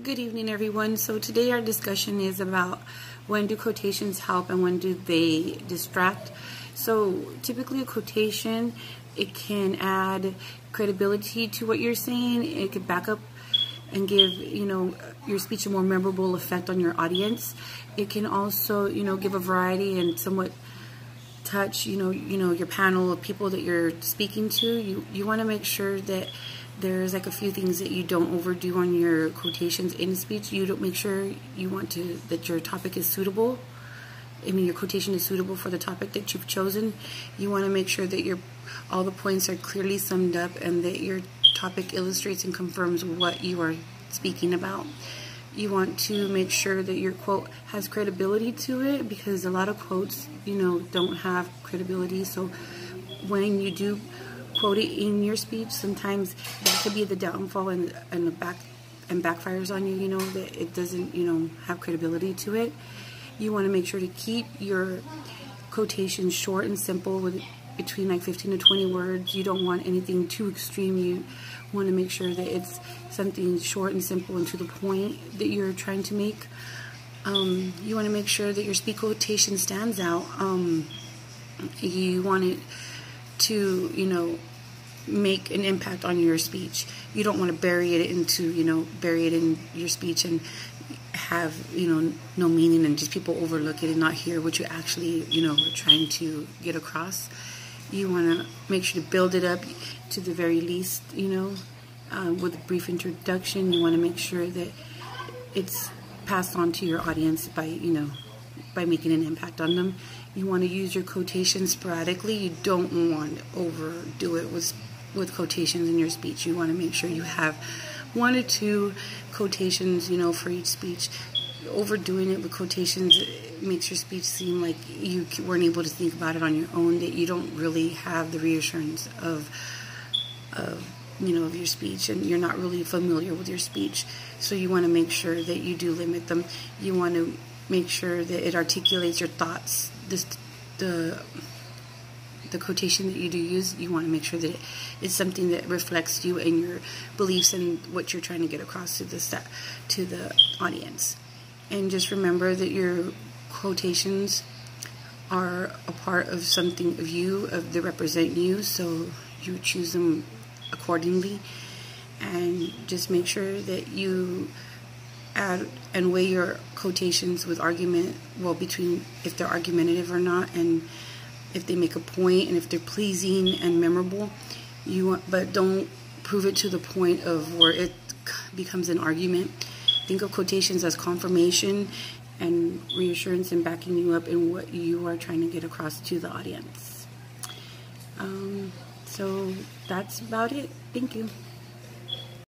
Good evening, everyone. So today our discussion is about when do quotations help and when do they distract. So typically a quotation, it can add credibility to what you're saying. It could back up and give, your speech a more memorable effect on your audience. It can also, give a variety and somewhat touch, your panel of people that you're speaking to. You want to make sure that there's like a few things that you don't overdo on your quotations in speech. You don't make sure that your topic is suitable. Your quotation is suitable for the topic that you've chosen. You want to make sure that all the points are clearly summed up and that your topic illustrates and confirms what you are speaking about. You want to make sure that your quote has credibility to it, because a lot of quotes, don't have credibility. So when you do quote it in your speech, sometimes that could be the downfall and backfires on you, that it doesn't, have credibility to it. You want to make sure to keep your quotations short and simple, with between like 15 to 20 words. You don't want anything too extreme. You want to make sure that it's something short and simple and to the point that you're trying to make. You want to make sure that your speech quotation stands out. You want it to, make an impact on your speech. You don't want to bury it in your speech and have, no meaning, and just people overlook it and not hear what you actually, are trying to get across. You want to make sure to build it up to the very least, with a brief introduction. You want to make sure that it's passed on to your audience by making an impact on them. You want to use your quotations sporadically. You don't want to overdo it with quotations in your speech. You want to make sure you have 1 or 2 quotations, for each speech. Overdoing it with quotations, it makes your speech seem like you weren't able to think about it on your own, that you don't really have the reassurance of your speech, and you're not really familiar with your speech. So you want to make sure that you do limit them. You want to make sure that it articulates your thoughts. The quotation that you do use, you want to make sure that it's something that reflects you and your beliefs and what you're trying to get across to the audience. And just remember that your quotations are a part of something of you, that represent you, so you choose them accordingly. And just make sure that you add and weigh your quotations with argument, between if they're argumentative or not, and if they make a point, and if they're pleasing and memorable. But don't prove it to the point of where it becomes an argument. Think of quotations as confirmation and reassurance and backing you up in what you are trying to get across to the audience. So that's about it. Thank you.